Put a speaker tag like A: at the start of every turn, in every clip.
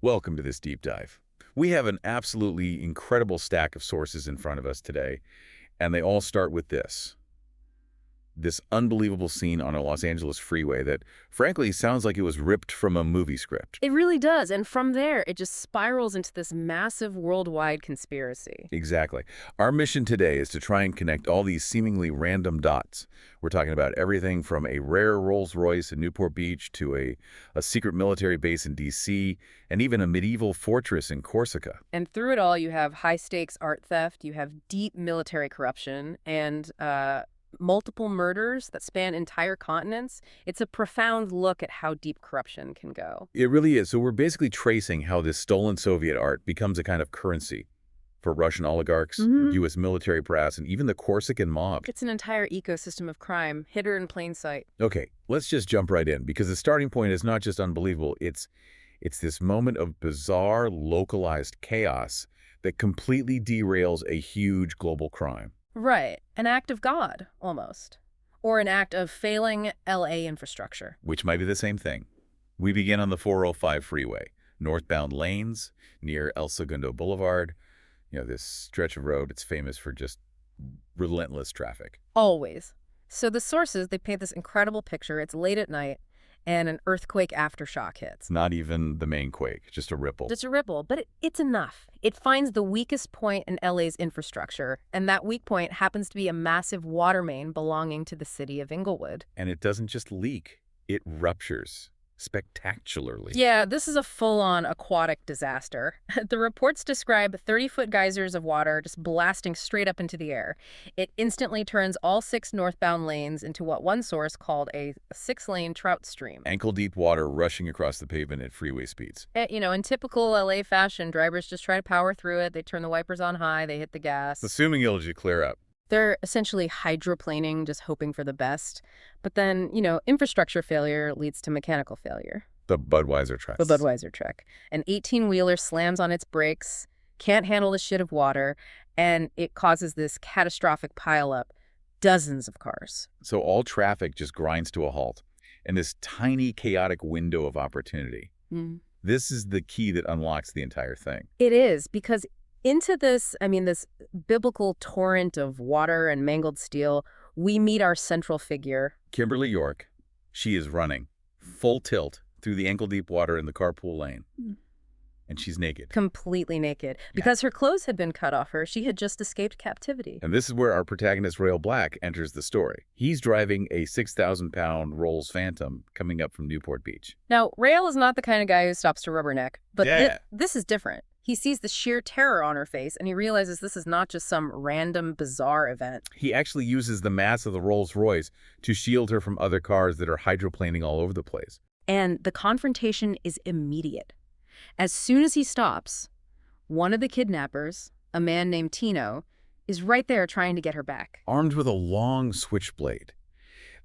A: Welcome to this deep dive. We have an absolutely incredible stack of sources in front of us today, and they all start with this unbelievable scene on a Los Angeles freeway that, frankly, sounds like it was ripped from a movie script.
B: It really does. And from there, it just spirals into this massive worldwide conspiracy.
A: Exactly. Our mission today is to try and connect all these seemingly random dots. We're talking about everything from a rare Rolls-Royce in Newport Beach to a secret military base in D.C. and even a medieval fortress in Corsica.
B: And through it all, you have high-stakes art theft, you have deep military corruption, and multiple murders that span entire continents. It's a profound look at how deep corruption can go.
A: It really is. So we're basically tracing how this stolen Soviet art becomes a kind of currency for Russian oligarchs, U.S. military brass, and even the Corsican mob.
B: It's an entire ecosystem of crime, hidden in plain sight.
A: Okay, let's just jump right in, because the starting point is not just unbelievable, it's this moment of bizarre, localized chaos that completely derails a huge global crime.
B: Right. An act of God, almost. Or an act of failing L.A. infrastructure.
A: Which might be the same thing. We begin on the 405 freeway, northbound lanes near El Segundo Boulevard. You know, this stretch of road, it's famous for just relentless traffic.
B: Always. So the sources, they paint this incredible picture. It's late at night, and an earthquake aftershock hits.
A: Not even the main quake, just a ripple.
B: Just a ripple, but it's enough. It finds the weakest point in LA's infrastructure, and that weak point happens to be a massive water main belonging to the city of Inglewood.
A: And it doesn't just leak, it ruptures spectacularly.
B: Yeah, this is a full-on aquatic disaster. The reports describe 30-foot geysers of water just blasting straight up into the air. It instantly turns all 6 northbound lanes into what one source called a 6-lane trout stream.
A: Ankle-deep water rushing across the pavement at freeway speeds.
B: In typical LA fashion, drivers just try to power through it. They turn the wipers on high, they hit the gas.
A: Assuming it'll just clear up.
B: They're essentially hydroplaning, just hoping for the best. But then, infrastructure failure leads to mechanical failure.
A: The Budweiser truck.
B: The Budweiser truck. An 18-wheeler slams on its brakes, can't handle the shit of water, and it causes this catastrophic pileup. Dozens of cars.
A: So all traffic just grinds to a halt. And this tiny, chaotic window of opportunity. This is the key that unlocks the entire thing.
B: It is, because into this biblical torrent of water and mangled steel, we meet our central figure.
A: Kimberly York. She is running full tilt through the ankle-deep water in the carpool lane. And she's naked.
B: Completely naked. Because her clothes had been cut off her. She had just escaped captivity.
A: And this is where our protagonist, Rail Black, enters the story. He's driving a 6,000-pound Rolls Phantom coming up from Newport Beach.
B: Now, Rail is not the kind of guy who stops to rubberneck. But this is different. He sees the sheer terror on her face, and he realizes this is not just some random, bizarre event.
A: He actually uses the mass of the Rolls-Royce to shield her from other cars that are hydroplaning all over the place.
B: And the confrontation is immediate. As soon as he stops, one of the kidnappers, a man named Tino, is right there trying to get her back.
A: Armed with a long switchblade.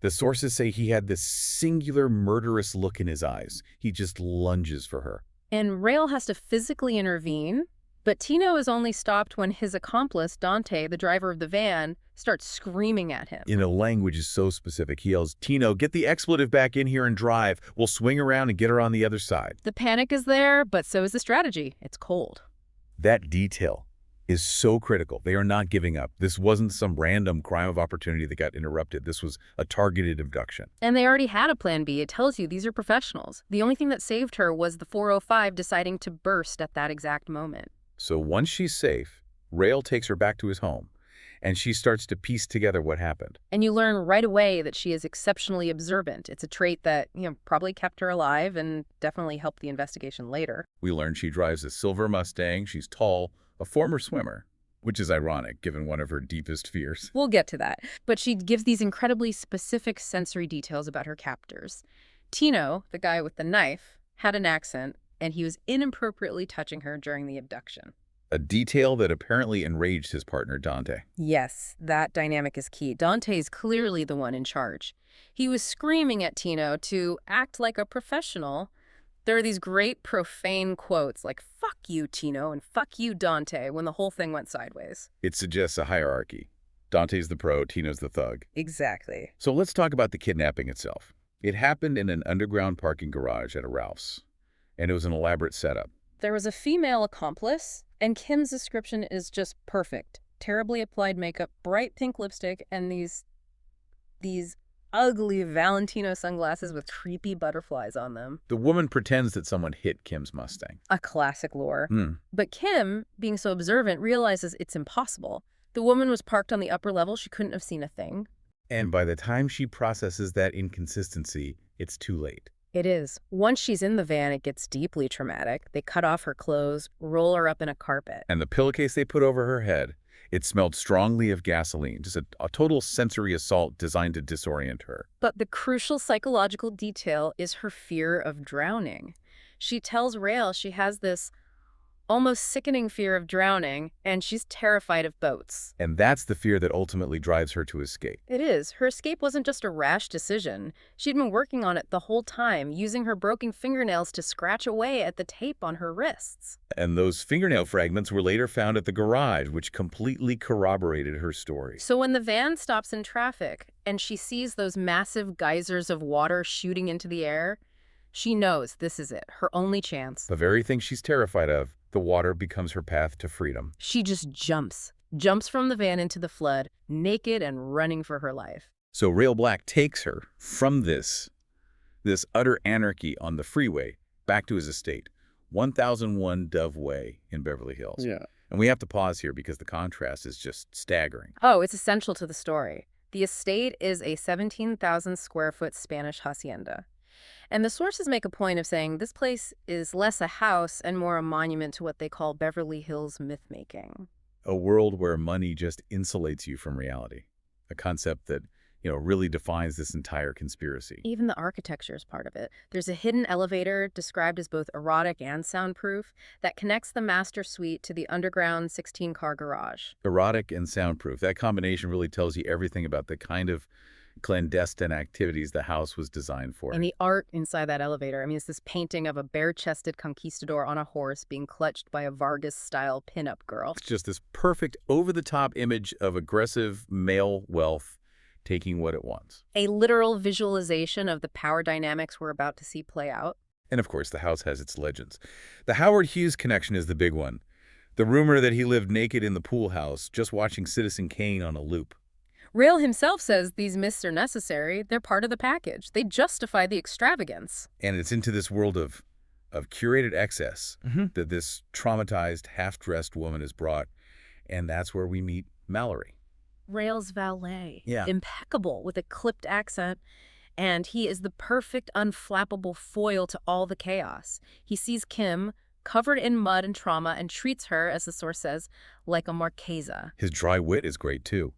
A: The sources say he had this singular murderous look in his eyes. He just lunges for her.
B: And Rail has to physically intervene, but Tino is only stopped when his accomplice, Dante, the driver of the van, starts screaming at him.
A: In a language so specific, he yells, "Tino, get the expletive back in here and drive. We'll swing around and get her on the other side."
B: The panic is there, but so is the strategy. It's cold.
A: That detail is so critical. They are not giving up. This wasn't some random crime of opportunity that got interrupted. This was a targeted abduction.
B: And they already had a plan B. It tells you these are professionals. The only thing that saved her was the 405 deciding to burst at that exact moment.
A: So once she's safe, Rail takes her back to his home, and she starts to piece together what happened.
B: And you learn right away that she is exceptionally observant. It's a trait that, probably kept her alive and definitely helped the investigation later.
A: We learn she drives a silver Mustang. She's tall, a former swimmer, which is ironic given one of her deepest fears.
B: We'll get to that. But she gives these incredibly specific sensory details about her captors. Tino, the guy with the knife, had an accent, and he was inappropriately touching her during the abduction.
A: A detail that apparently enraged his partner, Dante.
B: Yes, that dynamic is key. Dante is clearly the one in charge. He was screaming at Tino to act like a professional. There are these great profane quotes like, "Fuck you, Tino," and "Fuck you, Dante," when the whole thing went sideways.
A: It suggests a hierarchy. Dante's the pro, Tino's the thug.
B: Exactly.
A: So let's talk about the kidnapping itself. It happened in an underground parking garage at a Ralph's, and it was an elaborate setup.
B: There was a female accomplice, and Kim's description is just perfect. Terribly applied makeup, bright pink lipstick, and these ugly Valentino sunglasses with creepy butterflies on them.
A: The woman pretends that someone hit Kim's Mustang.
B: A classic lure.
A: Hmm.
B: But Kim, being so observant, realizes it's impossible. The woman was parked on the upper level. She couldn't have seen a thing.
A: And by the time she processes that inconsistency, it's too late.
B: It is. Once she's in the van, it gets deeply traumatic. They cut off her clothes, roll her up in a carpet.
A: And the pillowcase they put over her head, it smelled strongly of gasoline, just a total sensory assault designed to disorient her.
B: But the crucial psychological detail is her fear of drowning. She tells Rail she has this almost sickening fear of drowning, and she's terrified of boats.
A: And that's the fear that ultimately drives her to escape.
B: It is. Her escape wasn't just a rash decision. She'd been working on it the whole time, using her broken fingernails to scratch away at the tape on her wrists.
A: And those fingernail fragments were later found at the garage, which completely corroborated her story.
B: So when the van stops in traffic and she sees those massive geysers of water shooting into the air, she knows this is it, her only chance.
A: The very thing she's terrified of, the water becomes her path to freedom.
B: She just jumps from the van into the flood, naked and running for her life.
A: So Rail Black takes her from this utter anarchy on the freeway back to his estate, 1001 Dove Way in Beverly Hills.
C: Yeah.
A: And we have to pause here because the contrast is just staggering.
B: Oh, it's essential to the story. The estate is a 17,000 square foot Spanish hacienda. And the sources make a point of saying this place is less a house and more a monument to what they call Beverly Hills myth-making.
A: A world where money just insulates you from reality. A concept that, really defines this entire conspiracy.
B: Even the architecture is part of it. There's a hidden elevator described as both erotic and soundproof that connects the master suite to the underground 16-car garage.
A: Erotic and soundproof. That combination really tells you everything about the kind of clandestine activities the house was designed for.
B: And the art inside that elevator. I mean, it's this painting of a bare-chested conquistador on a horse being clutched by a Vargas-style pinup girl.
A: It's just this perfect, over-the-top image of aggressive male wealth taking what it wants.
B: A literal visualization of the power dynamics we're about to see play out.
A: And of course, the house has its legends. The Howard Hughes connection is the big one. The rumor that he lived naked in the pool house, just watching Citizen Kane on a loop.
B: Rail himself says these myths are necessary. They're part of the package. They justify the extravagance.
A: And it's into this world of curated excess that this traumatized, half-dressed woman is brought. And that's where we meet Mallory.
B: Rail's valet.
A: Yeah.
B: Impeccable with a clipped accent. And he is the perfect, unflappable foil to all the chaos. He sees Kim covered in mud and trauma and treats her, as the source says, like a Marquesa.
A: His dry wit is great, too.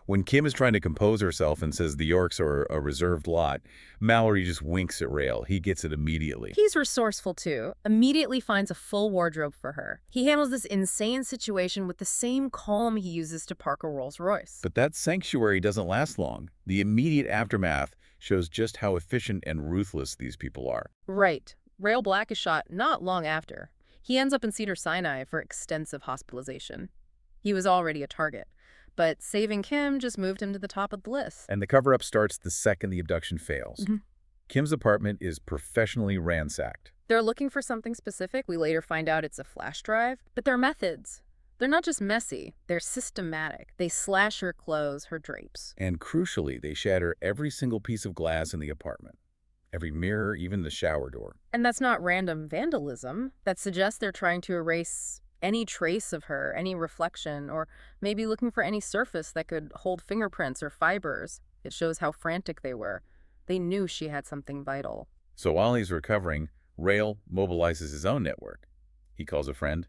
A: When Kim is trying to compose herself and says the Yorks are a reserved lot, Mallory just winks at Rail. He gets it immediately.
B: He's resourceful, too. Immediately finds a full wardrobe for her. He handles this insane situation with the same calm he uses to park a Rolls-Royce.
A: But that sanctuary doesn't last long. The immediate aftermath shows just how efficient and ruthless these people are.
B: Right. Rail Black is shot not long after. He ends up in Cedars-Sinai for extensive hospitalization. He was already a target. But saving Kim just moved him to the top of the list.
A: And the cover-up starts the second the abduction fails. Kim's apartment is professionally ransacked.
B: They're looking for something specific. We later find out it's a flash drive. But their methods, they're not just messy. They're systematic. They slash her clothes, her drapes.
A: And crucially, they shatter every single piece of glass in the apartment. Every mirror, even the shower door.
B: And that's not random vandalism. That suggests they're trying to erase any trace of her, any reflection, or maybe looking for any surface that could hold fingerprints or fibers. It shows how frantic they were. They knew she had something vital.
A: So while he's recovering, Rail mobilizes his own network. He calls a friend,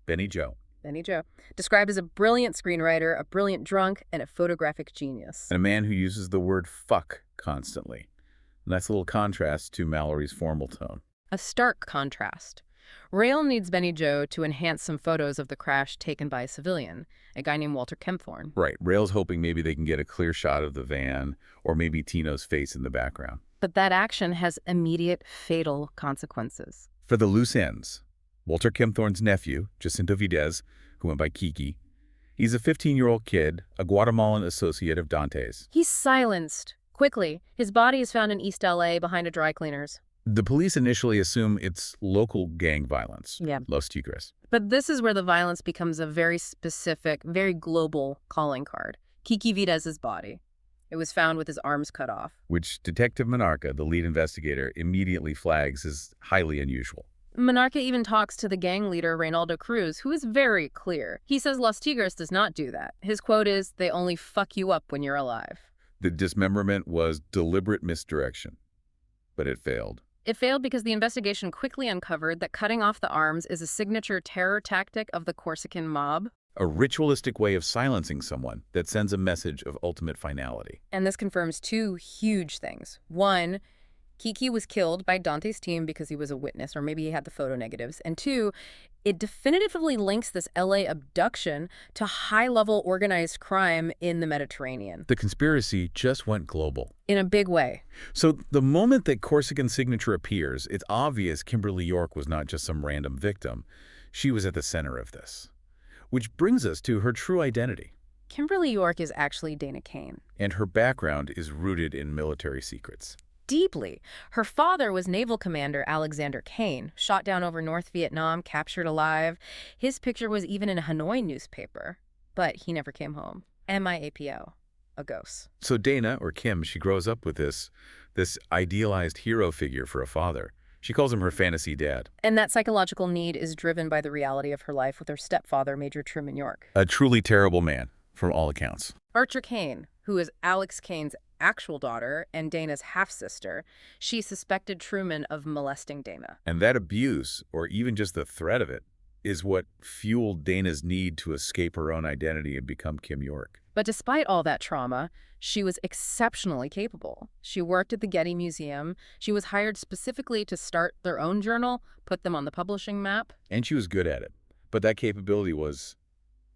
A: Benny Joe.
B: Benny Joe, described as a brilliant screenwriter, a brilliant drunk, and a photographic genius.
A: And a man who uses the word fuck constantly. Nice little contrast to Mallory's formal tone.
B: A stark contrast. Rail needs Benny Joe to enhance some photos of the crash taken by a civilian, a guy named Walter Kempthorne.
A: Right. Rail's hoping maybe they can get a clear shot of the van or maybe Tino's face in the background.
B: But that action has immediate, fatal consequences.
A: For the loose ends, Walter Kempthorne's nephew, Jacinto Videz, who went by Kiki, he's a 15-year-old kid, a Guatemalan associate of Dante's.
B: He's silenced. Quickly, his body is found in East L.A. behind a dry cleaner's.
A: The police initially assume it's local gang violence,
B: Yeah.
A: Los Tigres.
B: But this is where the violence becomes a very specific, very global calling card. Kiki Videz's body. It was found with his arms cut off.
A: Which Detective Monarca, the lead investigator, immediately flags as highly unusual.
B: Monarca even talks to the gang leader, Reynaldo Cruz, who is very clear. He says Los Tigres does not do that. His quote is, "They only fuck you up when you're alive."
A: The dismemberment was deliberate misdirection, but it failed.
B: It failed because the investigation quickly uncovered that cutting off the arms is a signature terror tactic of the Corsican mob.
A: A ritualistic way of silencing someone that sends a message of ultimate finality.
B: And this confirms two huge things. One, Kiki was killed by Dante's team because he was a witness, or maybe he had the photo negatives. And two, it definitively links this LA abduction to high-level organized crime in the Mediterranean.
A: The conspiracy just went global.
B: In a big way.
A: So the moment that Corsican signature appears, it's obvious Kimberly York was not just some random victim. She was at the center of this. Which brings us to her true identity.
B: Kimberly York is actually Dana Kane.
A: And her background is rooted in military secrets.
B: Deeply. Her father was Naval Commander Alexander Kane, shot down over North Vietnam, captured alive. His picture was even in a Hanoi newspaper. But he never came home. MIAPO. A ghost.
A: So Dana, or Kim, she grows up with this idealized hero figure for a father. She calls him her fantasy dad.
B: And that psychological need is driven by the reality of her life with her stepfather, Major Truman York.
A: A truly terrible man, from all accounts.
B: Archer Kane, who is Alex Kane's actual daughter and Dana's half-sister, she suspected Truman of molesting Dana.
A: And that abuse, or even just the threat of it, is what fueled Dana's need to escape her own identity and become Kim York.
B: But despite all that trauma, she was exceptionally capable. She worked at the Getty Museum. She was hired specifically to start their own journal, put them on the publishing map.
A: And she was good at it. But that capability was,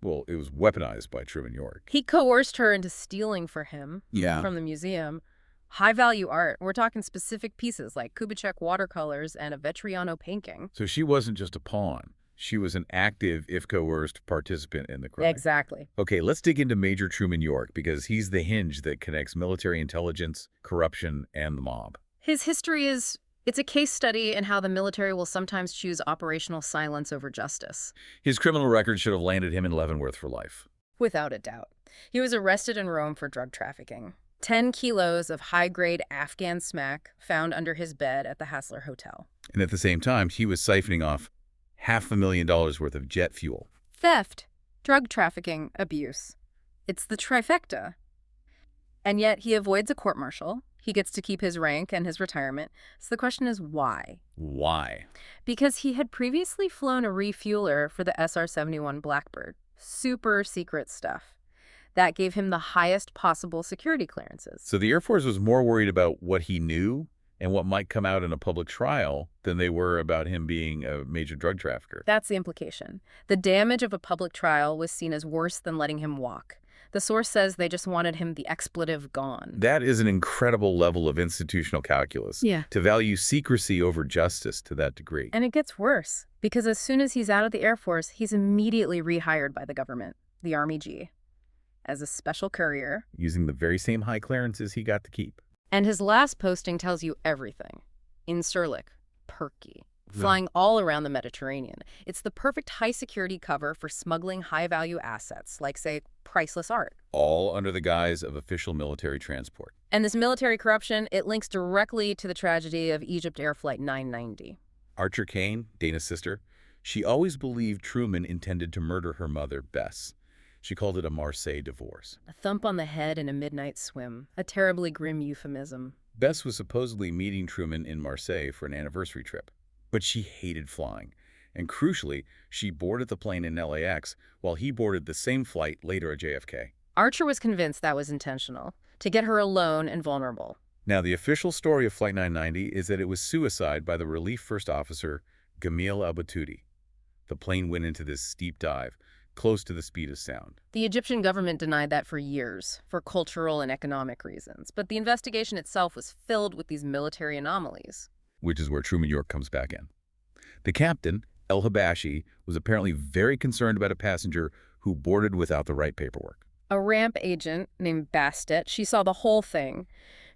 A: well, it was weaponized by Truman York.
B: He coerced her into stealing for him from the museum high-value art. We're talking specific pieces like Kubitschek watercolors and a Vetriano painting.
A: So she wasn't just a pawn. She was an active, if coerced, participant in the crime.
B: Exactly.
A: Okay, let's dig into Major Truman York, because he's the hinge that connects military intelligence, corruption, and the mob.
B: His history it's a case study in how the military will sometimes choose operational silence over justice.
A: His criminal record should have landed him in Leavenworth for life.
B: Without a doubt. He was arrested in Rome for drug trafficking. 10 kilos of high-grade Afghan smack found under his bed at the Hassler Hotel.
A: And at the same time, he was siphoning off $500,000 worth of jet fuel.
B: Theft, drug trafficking, abuse. It's the trifecta. And yet he avoids a court-martial. He gets to keep his rank and his retirement. So the question is why?
A: Why?
B: Because he had previously flown a refueler for the SR-71 Blackbird. Super secret stuff. That gave him the highest possible security clearances.
A: So the Air Force was more worried about what he knew and what might come out in a public trial than they were about him being a major drug trafficker.
B: That's the implication. The damage of a public trial was seen as worse than letting him walk. The source says they just wanted him the expletive gone.
A: That is an incredible level of institutional calculus.
B: Yeah.
A: To value secrecy over justice to that degree.
B: And it gets worse, because as soon as he's out of the Air Force, he's immediately rehired by the government, the Army G, as a special courier.
A: Using the very same high clearances he got to keep.
B: And his last posting tells you everything. In Surlik, Perky, flying all around the Mediterranean. It's the perfect high-security cover for smuggling high-value assets, like, say, priceless art.
A: All under the guise of official military transport.
B: And this military corruption, it links directly to the tragedy of Egypt Air Flight 990.
A: Archer Kane, Dana's sister, she always believed Truman intended to murder her mother, Bess. She called it a Marseille divorce.
B: A thump on the head and a midnight swim. A terribly grim euphemism.
A: Bess was supposedly meeting Truman in Marseille for an anniversary trip. But she hated flying. And crucially, she boarded the plane in LAX while he boarded the same flight later at JFK.
B: Archer was convinced that was intentional, to get her alone and vulnerable.
A: Now, the official story of Flight 990 is that it was suicide by the relief first officer, Gamil Abatoudi. The plane went into this steep dive, close to the speed of sound.
B: The Egyptian government denied that for years, for cultural and economic reasons. But the investigation itself was filled with these military anomalies.
A: Which is where Truman York comes back in. The captain, El Habashi, was apparently very concerned about a passenger who boarded without the right paperwork.
B: A ramp agent named Bastet, she saw the whole thing.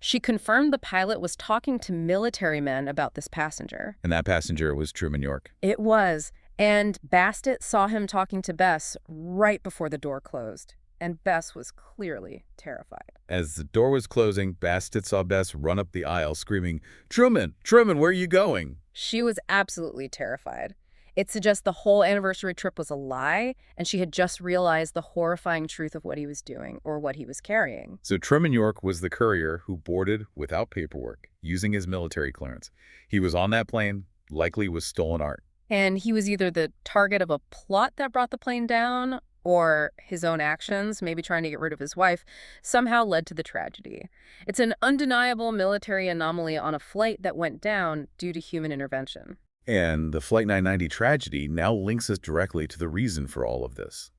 B: She confirmed the pilot was talking to military men about this passenger.
A: And that passenger was Truman York.
B: It was. And Bastet saw him talking to Bess right before the door closed. And Bess was clearly terrified.
A: As the door was closing, Bastet saw Bess run up the aisle screaming, "Truman! Truman, where are you going?"
B: She was absolutely terrified. It suggests the whole anniversary trip was a lie, and she had just realized the horrifying truth of what he was doing or what he was carrying.
A: So Truman York was the courier who boarded without paperwork, using his military clearance. He was on that plane, likely with stolen art.
B: And he was either the target of a plot that brought the plane down, or his own actions, maybe trying to get rid of his wife, somehow led to the tragedy. It's an undeniable military anomaly on a flight that went down due to human intervention.
A: And the Flight 990 tragedy now links us directly to the reason for all of this.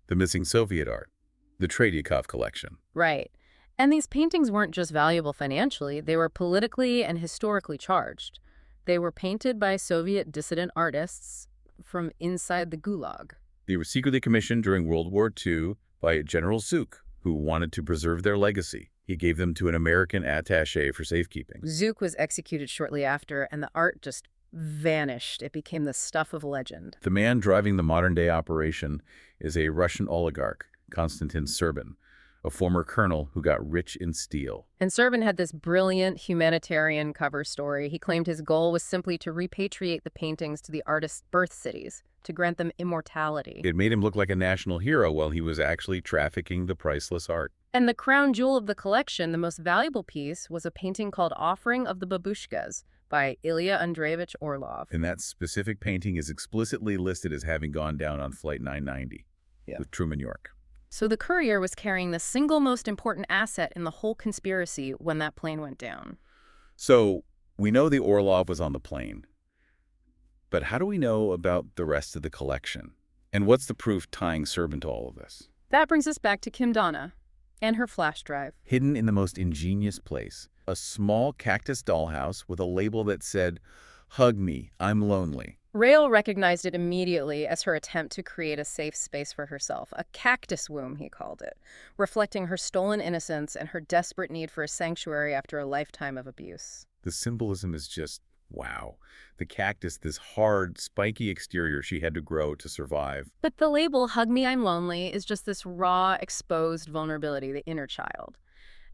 A: The missing Soviet art, the Tretyakov collection.
B: Right. And these paintings weren't just valuable financially, they were politically and historically charged. They were painted by Soviet dissident artists from inside the Gulag.
A: They were secretly commissioned during World War II by General Zuk, who wanted to preserve their legacy. He gave them to an American attaché for safekeeping.
B: Zuk was executed shortly after, and the art just vanished. It became the stuff of legend.
A: The man driving the modern-day operation is a Russian oligarch, Konstantin Serbin, a former colonel who got rich in steel.
B: And Serbin had this brilliant humanitarian cover story. He claimed his goal was simply to repatriate the paintings to the artists' birth cities, to grant them immortality.
A: It made him look like a national hero while he was actually trafficking the priceless art.
B: And the crown jewel of the collection, the most valuable piece, was a painting called Offering of the Babushkas by Ilya Andreevich Orlov.
A: And that specific painting is explicitly listed as having gone down on Flight 990 with Truman York.
B: So the courier was carrying the single most important asset in the whole conspiracy when that plane went down.
A: So we know the Orlov was on the plane. But how do we know about the rest of the collection? And what's the proof tying Serbin to all of this?
B: That brings us back to Kim Donna and her flash drive.
A: Hidden in the most ingenious place, a small cactus dollhouse with a label that said, "Hug me, I'm lonely."
B: Rael recognized it immediately as her attempt to create a safe space for herself, a cactus womb, he called it, reflecting her stolen innocence and her desperate need for a sanctuary after a lifetime of abuse.
A: The symbolism is just, wow. The cactus, this hard, spiky exterior she had to grow to survive.
B: But the label, "Hug me, I'm lonely," is just this raw, exposed vulnerability, the inner child.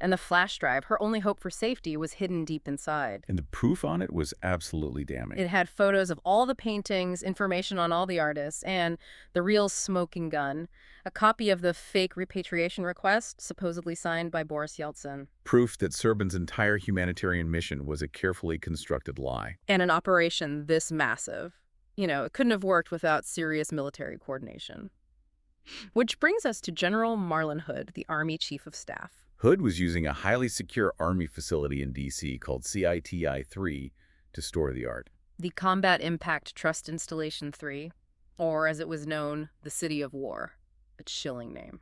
B: And the flash drive, her only hope for safety, was hidden deep inside.
A: And the proof on it was absolutely damning.
B: It had photos of all the paintings, information on all the artists, and the real smoking gun, a copy of the fake repatriation request, supposedly signed by Boris Yeltsin.
A: Proof that Serbin's entire humanitarian mission was a carefully constructed lie.
B: And an operation this massive. It couldn't have worked without serious military coordination. Which brings us to General Marlon Hood, the Army Chief of Staff.
A: Hood was using a highly secure Army facility in D.C. called CITI-3 to store the art.
B: The Combat Impact Trust Installation 3, or as it was known, the City of War. A chilling name.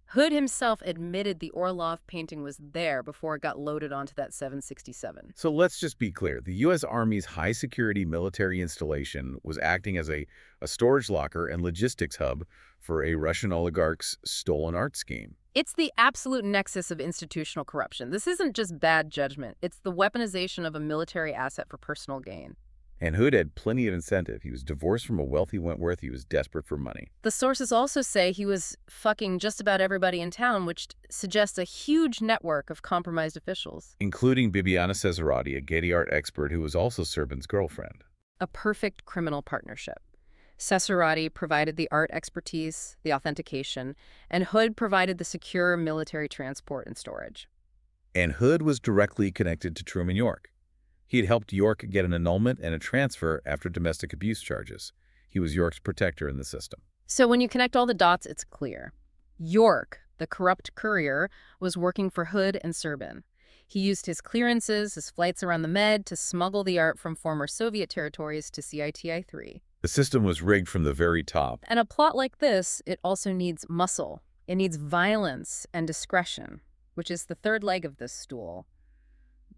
B: Hood himself admitted the Orlov painting was there before it got loaded onto that 767.
A: So let's just be clear. The U.S. Army's high-security military installation was acting as a storage locker and logistics hub for a Russian oligarch's stolen art scheme.
B: It's the absolute nexus of institutional corruption. This isn't just bad judgment. It's the weaponization of a military asset for personal gain.
A: And Hood had plenty of incentive. He was divorced from a wealthy Wentworth. He was desperate for money.
B: The sources also say he was fucking just about everybody in town, which suggests a huge network of compromised officials.
A: Including Bibiana Cesarati, a Getty art expert who was also Serbin's girlfriend.
B: A perfect criminal partnership. Cesarati provided the art expertise, the authentication, and Hood provided the secure military transport and storage.
A: And Hood was directly connected to Truman York. He had helped York get an annulment and a transfer after domestic abuse charges. He was York's protector in the system.
B: So when you connect all the dots, it's clear. York, the corrupt courier, was working for Hood and Serbin. He used his clearances, his flights around the Med, to smuggle the art from former Soviet territories to CITI-3.
A: The system was rigged from the very top.
B: And a plot like this, it also needs muscle. It needs violence and discretion, which is the third leg of this stool.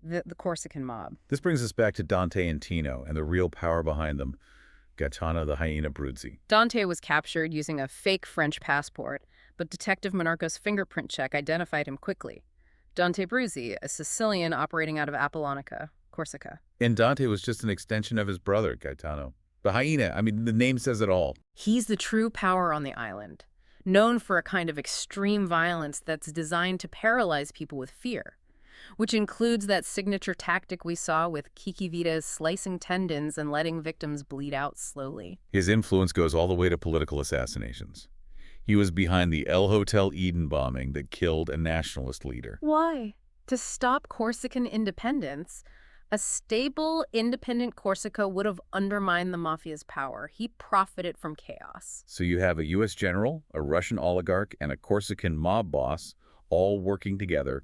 B: The Corsican mob.
A: This brings us back to Dante and Tino and the real power behind them, Gaetano the hyena Bruzzi.
B: Dante was captured using a fake French passport, but Detective Monarco's fingerprint check identified him quickly. Dante Bruzzi, a Sicilian operating out of Apollonica, Corsica.
A: And Dante was just an extension of his brother, Gaetano. The hyena, I mean, the name says it all.
B: He's the true power on the island, known for a kind of extreme violence that's designed to paralyze people with fear, which includes that signature tactic we saw with Kiki Vita's slicing tendons and letting victims bleed out slowly.
A: His influence goes all the way to political assassinations. He was behind the El Hotel Eden bombing that killed a nationalist leader.
B: Why? To stop Corsican independence, a stable, independent Corsica would have undermined the mafia's power. He profited from chaos.
A: So you have a U.S. general, a Russian oligarch, and a Corsican mob boss all working together.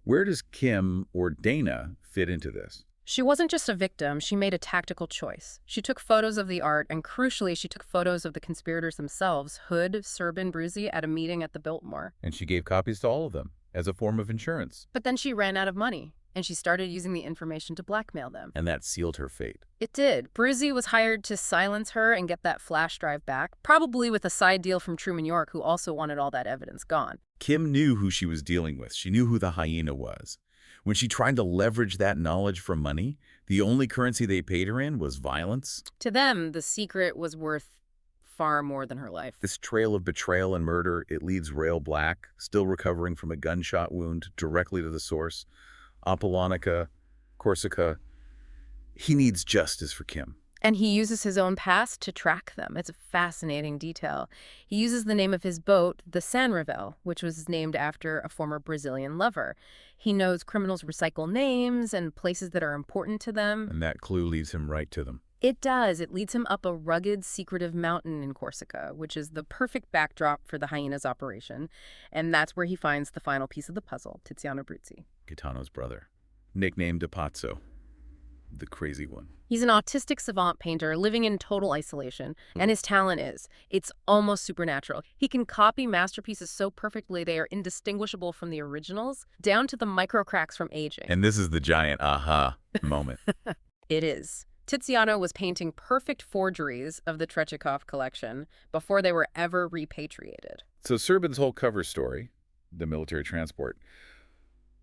A: Where does Kim or Dana fit into this?
B: She wasn't just a victim, she made a tactical choice. She took photos of the art, and crucially, she took photos of the conspirators themselves, Hood, Serbin, Bruzzi, at a meeting at the Biltmore.
A: And she gave copies to all of them as a form of insurance.
B: But then she ran out of money, and she started using the information to blackmail them.
A: And that sealed her fate.
B: It did. Bruzzi was hired to silence her and get that flash drive back, probably with a side deal from Truman York, who also wanted all that evidence gone.
A: Kim knew who she was dealing with. She knew who the hyena was. When she tried to leverage that knowledge for money, the only currency they paid her in was violence.
B: To them, the secret was worth far more than her life.
A: This trail of betrayal and murder, it leads Rail Black, still recovering from a gunshot wound, directly to the source. Apollonica, Corsica. He needs justice for Kim.
B: And he uses his own past to track them. It's a fascinating detail. He uses the name of his boat, the San Ravel, which was named after a former Brazilian lover. He knows criminals recycle names and places that are important to them.
A: And that clue leads him right to them.
B: It does. It leads him up a rugged, secretive mountain in Corsica, which is the perfect backdrop for the hyena's operation. And that's where he finds the final piece of the puzzle, Tiziano Bruzzi.
A: Gaetano's brother, nicknamed Pazzo, the crazy one.
B: He's an autistic savant painter living in total isolation, and his talent it's almost supernatural. He can copy masterpieces so perfectly they are indistinguishable from the originals, down to the micro cracks from aging.
A: And this is the giant aha moment.
B: It is. Tiziano was painting perfect forgeries of the Tretyakov collection before they were ever repatriated.
A: So Serbin's whole cover story, the military transport,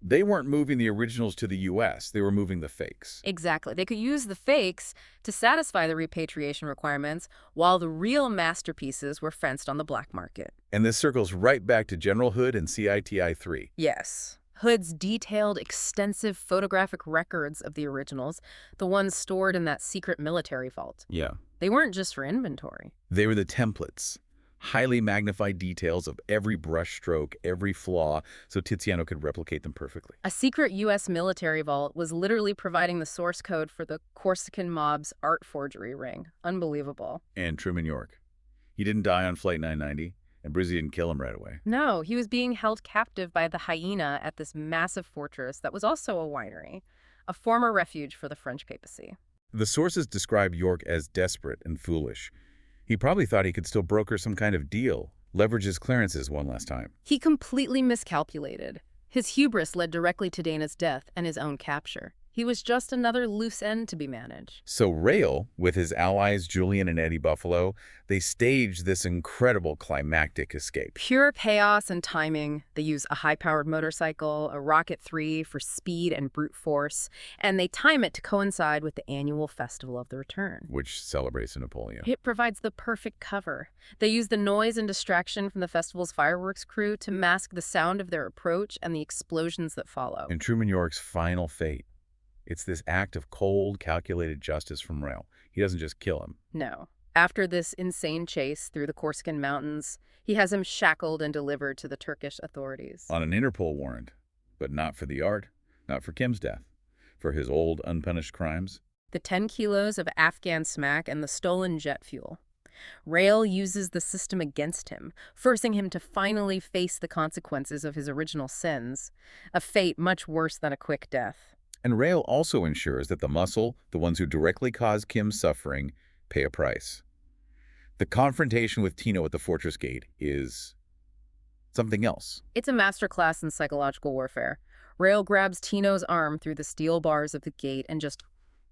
A: they weren't moving the originals to the U.S. They were moving the fakes.
B: Exactly. They could use the fakes to satisfy the repatriation requirements while the real masterpieces were fenced on the black market.
A: And this circles right back to General Hood and CITI-3.
B: Yes. Hood's detailed, extensive photographic records of the originals, the ones stored in that secret military vault.
A: Yeah.
B: They weren't just for inventory.
A: They were the templates. Highly magnified details of every brush stroke, every flaw, so Tiziano could replicate them perfectly.
B: A secret U.S. military vault was literally providing the source code for the Corsican mob's art forgery ring. Unbelievable.
A: And Truman York. He didn't die on Flight 990, and Bruzzi didn't kill him right away.
B: No, he was being held captive by the hyena at this massive fortress that was also a winery, a former refuge for the French papacy.
A: The sources describe York as desperate and foolish. He probably thought he could still broker some kind of deal, leverage his clearances one last time.
B: He completely miscalculated. His hubris led directly to Dana's death and his own capture. He was just another loose end to be managed.
A: So Rail, with his allies Julian and Eddie Buffalo, they staged this incredible climactic escape.
B: Pure chaos and timing. They use a high-powered motorcycle, a Rocket 3 for speed and brute force, and they time it to coincide with the annual Festival of the Return,
A: Which celebrates Napoleon.
B: It provides the perfect cover. They use the noise and distraction from the festival's fireworks crew to mask the sound of their approach and the explosions that follow.
A: And Truman York's final fate. It's this act of cold, calculated justice from Rail. He doesn't just kill him.
B: No. After this insane chase through the Corsican mountains, he has him shackled and delivered to the Turkish authorities.
A: On an Interpol warrant, but not for the art, not for Kim's death, for his old, unpunished crimes.
B: The 10 kilos of Afghan smack and the stolen jet fuel. Rail uses the system against him, forcing him to finally face the consequences of his original sins, a fate much worse than a quick death.
A: And Rail also ensures that the muscle, the ones who directly cause Kim's suffering, pay a price. The confrontation with Tino at the fortress gate is something else.
B: It's a masterclass in psychological warfare. Rail grabs Tino's arm through the steel bars of the gate and just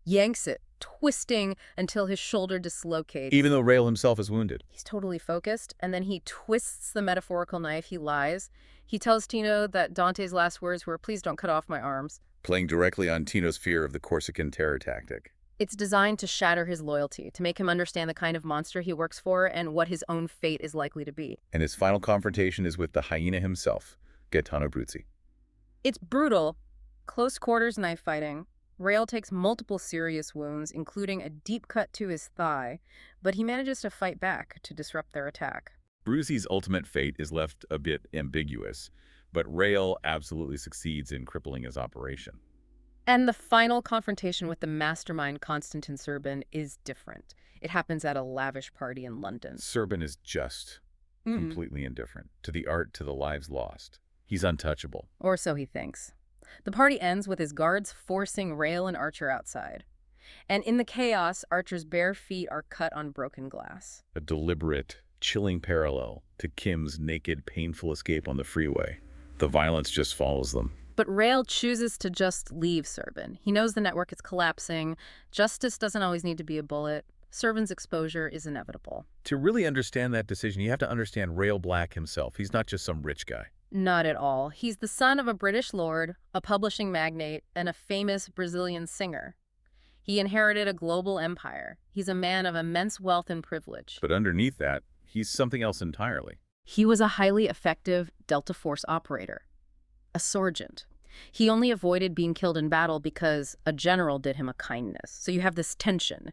B: yanks it twisting until his shoulder dislocates.
A: Even though Rail himself is wounded.
B: He's totally focused, and then he twists the metaphorical knife. He lies. He tells Tino that Dante's last words were, "Please don't cut off my arms."
A: Playing directly on Tino's fear of the Corsican terror tactic.
B: It's designed to shatter his loyalty, to make him understand the kind of monster he works for and what his own fate is likely to be.
A: And his final confrontation is with the hyena himself, Gaetano Bruzzi.
B: It's brutal. Close quarters knife fighting. Rail takes multiple serious wounds, including a deep cut to his thigh, but he manages to fight back to disrupt their attack.
A: Bruzzi's ultimate fate is left a bit ambiguous, but Rail absolutely succeeds in crippling his operation.
B: And the final confrontation with the mastermind Konstantin Serban is different. It happens at a lavish party in London.
A: Serban is just completely indifferent to the art, to the lives lost. He's untouchable.
B: Or so he thinks. The party ends with his guards forcing Rail and Archer outside. And in the chaos, Archer's bare feet are cut on broken glass.
A: A deliberate, chilling parallel to Kim's naked, painful escape on the freeway. The violence just follows them.
B: But Rail chooses to just leave Serban. He knows the network is collapsing. Justice doesn't always need to be a bullet. Serban's exposure is inevitable.
A: To really understand that decision, you have to understand Rail Black himself. He's not just some rich guy.
B: Not at all. He's the son of a British lord, a publishing magnate, and a famous Brazilian singer. He inherited a global empire. He's a man of immense wealth and privilege.
A: But underneath that, he's something else entirely.
B: He was a highly effective Delta Force operator, a sergeant. He only avoided being killed in battle because a general did him a kindness. So you have this tension,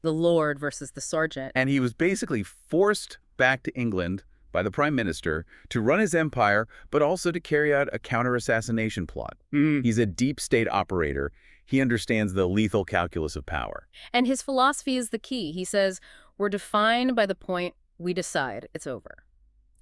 B: the lord versus the sergeant.
A: And he was basically forced back to England by the Prime Minister to run his empire, but also to carry out a counter-assassination plot. He's a deep state operator. He understands the lethal calculus of power.
B: And his philosophy is the key. He says, we're defined by the point we decide it's over.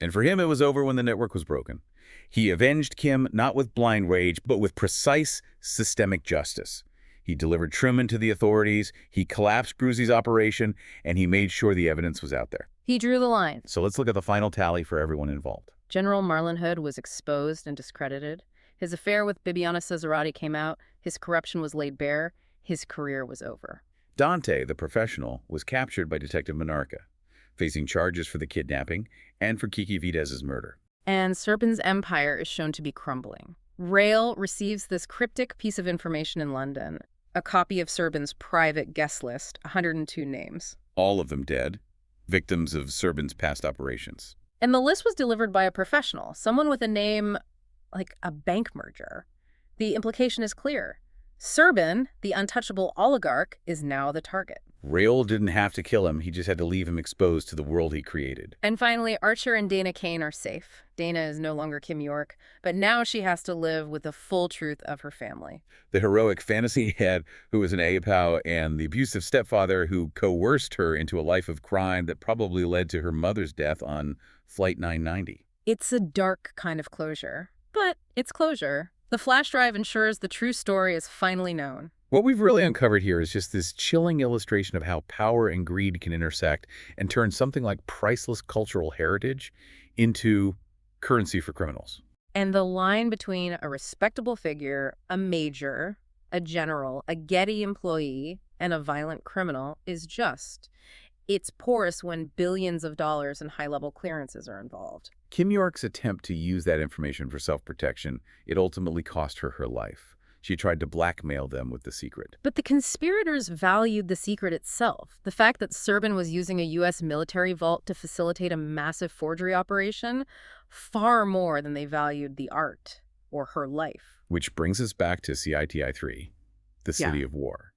A: And for him, it was over when the network was broken. He avenged Kim not with blind rage, but with precise systemic justice. He delivered Truman to the authorities, he collapsed Bruzzi's operation, and he made sure the evidence was out there.
B: He drew the line.
A: So let's look at the final tally for everyone involved.
B: General Marlon Hood was exposed and discredited. His affair with Bibiana Cesarati came out. His corruption was laid bare. His career was over.
A: Dante, the professional, was captured by Detective Monarca, facing charges for the kidnapping and for Kiki Videz's murder.
B: And Serban's empire is shown to be crumbling. Rail receives this cryptic piece of information in London, a copy of Serban's private guest list, 102 names.
A: All of them dead, victims of Serban's past operations.
B: And the list was delivered by a professional, someone with a name like a bank merger. The implication is clear. Serban, the untouchable oligarch, is now the target.
A: Rail didn't have to kill him, he just had to leave him exposed to the world he created.
B: And finally, Archer and Dana Kane are safe. Dana is no longer Kim York, but now she has to live with the full truth of her family.
A: The heroic fantasy head who was an APOW and the abusive stepfather who coerced her into a life of crime that probably led to her mother's death on Flight 990.
B: It's a dark kind of closure, but it's closure. The flash drive ensures the true story is finally known.
A: What we've really uncovered here is just this chilling illustration of how power and greed can intersect and turn something like priceless cultural heritage into currency for criminals.
B: And the line between a respectable figure, a major, a general, a Getty employee, and a violent criminal is just. It's porous when billions of dollars in high-level clearances are involved.
A: Kim York's attempt to use that information for self-protection, it ultimately cost her her life. She tried to blackmail them with the secret.
B: But the conspirators valued the secret itself. The fact that Serban was using a U.S. military vault to facilitate a massive forgery operation, far more than they valued the art or her life.
A: Which brings us back to CITI-3, the City of War.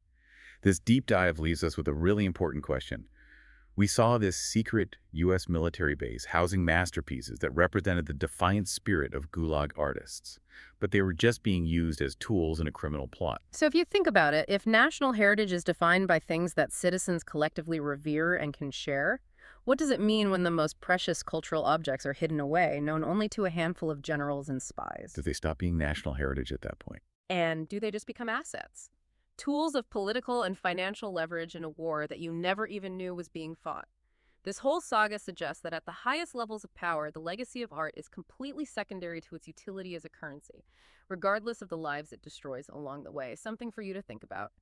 A: This deep dive leaves us with a really important question. We saw this secret U.S. military base housing masterpieces that represented the defiant spirit of Gulag artists, but they were just being used as tools in a criminal plot.
B: So if you think about it, if national heritage is defined by things that citizens collectively revere and can share, what does it mean when the most precious cultural objects are hidden away, known only to a handful of generals and spies?
A: Do they stop being national heritage at that point?
B: And do they just become assets? Tools of political and financial leverage in a war that you never even knew was being fought. This whole saga suggests that at the highest levels of power, the legacy of art is completely secondary to its utility as a currency, regardless of the lives it destroys along the way. Something for you to think about.